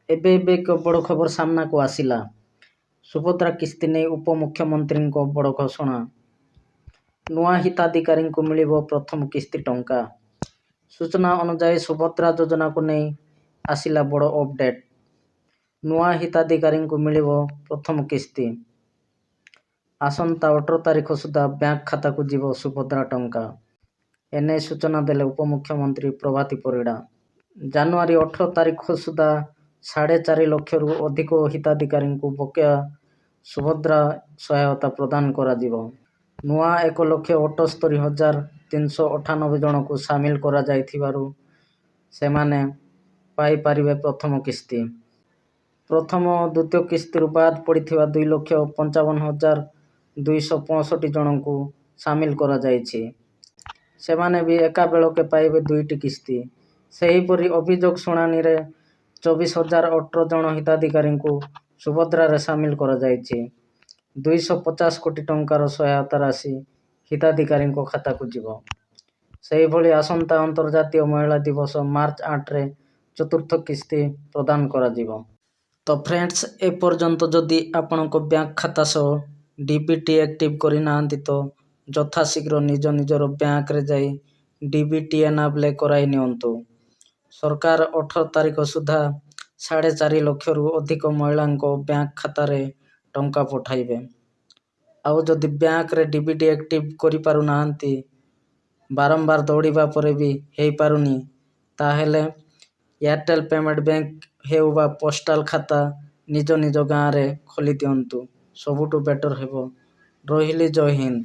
ଏବେ ଏକ ବଡ଼ ଖବର ସାମ୍ନାକୁ ଆସିଲା। ସୁଭଦ୍ରା କିସ୍ତି ନେଇ ଉପମୁଖ୍ୟମନ୍ତ୍ରୀଙ୍କ ବଡ଼ ଘୋଷଣା। ନୂଆ ହିତାଧିକାରୀଙ୍କୁ ମିଳିବ ପ୍ରଥମ କିସ୍ତି ଟଙ୍କା। ସୂଚନା ଅନୁଯାୟୀ ସୁଭଦ୍ରା ଯୋଜନାକୁ ନେଇ ଆସିଲା ବଡ଼ ଅପଡେଟ୍। ନୂଆ ହିତାଧିକାରୀଙ୍କୁ ମିଳିବ ପ୍ରଥମ କିସ୍ତି। ଆସନ୍ତା 18 ତାରିଖ ସୁଦ୍ଧା ବ୍ୟାଙ୍କ ଖାତାକୁ ଯିବ ସୁଭଦ୍ରା ଟଙ୍କା। ଏନେଇ ସୂଚନା ଦେଲେ ଉପମୁଖ୍ୟମନ୍ତ୍ରୀ ପ୍ରଭାତୀ ପରିଡ଼ା। ଜାନୁଆରୀ 18 ତାରିଖ ସୁଦ୍ଧା 4.5 ଲକ୍ଷରୁ ଅଧିକ ହିତାଧିକାରୀଙ୍କୁ ବକେୟା ସୁଭଦ୍ରା ସହାୟତା ପ୍ରଦାନ କରାଯିବ। ନୂଆ 1,78,398 ଜଣଙ୍କୁ ସାମିଲ କରାଯାଇଥିବାରୁ ସେମାନେ ପାଇପାରିବେ ପ୍ରଥମ କିସ୍ତି। ପ୍ରଥମ ଓ ଦ୍ୱିତୀୟ କିସ୍ତିରୁ ବାଦ୍ ପଡ଼ିଥିବା 2,55,265 ଜଣଙ୍କୁ ସାମିଲ କରାଯାଇଛି। ସେମାନେ ବି ଏକାବେଳକେ ପାଇବେ 2ଟି କିସ୍ତି। ସେହିପରି ଅଭିଯୋଗ ଶୁଣାଣିରେ 24,018 ଜଣ ହିତାଧିକାରୀଙ୍କୁ ସୁଭଦ୍ରାରେ ସାମିଲ କରାଯାଇଛି। 250 କୋଟି ଟଙ୍କାର ସହାୟତା ରାଶି ହିତାଧିକାରୀଙ୍କ ଖାତାକୁ ଯିବ। ସେହିଭଳି ଆସନ୍ତା ଅନ୍ତର୍ଜାତୀୟ ମହିଳା ଦିବସ ମାର୍ଚ୍ଚ 8ରେ ଚତୁର୍ଥ କିସ୍ତି ପ୍ରଦାନ କରାଯିବ। ତ ଫ୍ରେଣ୍ଡସ୍, ଏପର୍ଯ୍ୟନ୍ତ ଯଦି ଆପଣଙ୍କ ବ୍ୟାଙ୍କ ଖାତା ସହ ଡିବିଟି ଆକ୍ଟିଭ୍ କରିନାହାନ୍ତି ତ ଯଥାଶୀଘ୍ର ନିଜ ନିଜର ବ୍ୟାଙ୍କରେ ଯାଇ ଡିବିଟି ଏନାବ୍ଲେ କରାଇ ନିଅନ୍ତୁ। ସରକାର 18 ତାରିଖ ସୁଦ୍ଧା 4.5 ଲକ୍ଷରୁ ଅଧିକ ମହିଳାଙ୍କ ବ୍ୟାଙ୍କ ଖାତାରେ ଟଙ୍କା ପଠାଇବେ। ଆଉ ଯଦି ବ୍ୟାଙ୍କରେ ଡିବିଟି ଆକ୍ଟିଭ୍ କରିପାରୁନାହାନ୍ତି, ବାରମ୍ବାର ଦୌଡ଼ିବା ପରେ ବି ହେଇପାରୁନି, ତାହେଲେ ଏୟାରଟେଲ୍ ପେମେଣ୍ଟ ବ୍ୟାଙ୍କ ହେଉ ବା ପୋଷ୍ଟାଲ ଖାତା ନିଜ ନିଜ ଗାଁରେ ଖୋଲି ଦିଅନ୍ତୁ। ସବୁଠୁ ବେଟର ହେବ। ରହିଲି, ଜୟ ହିନ୍ଦ।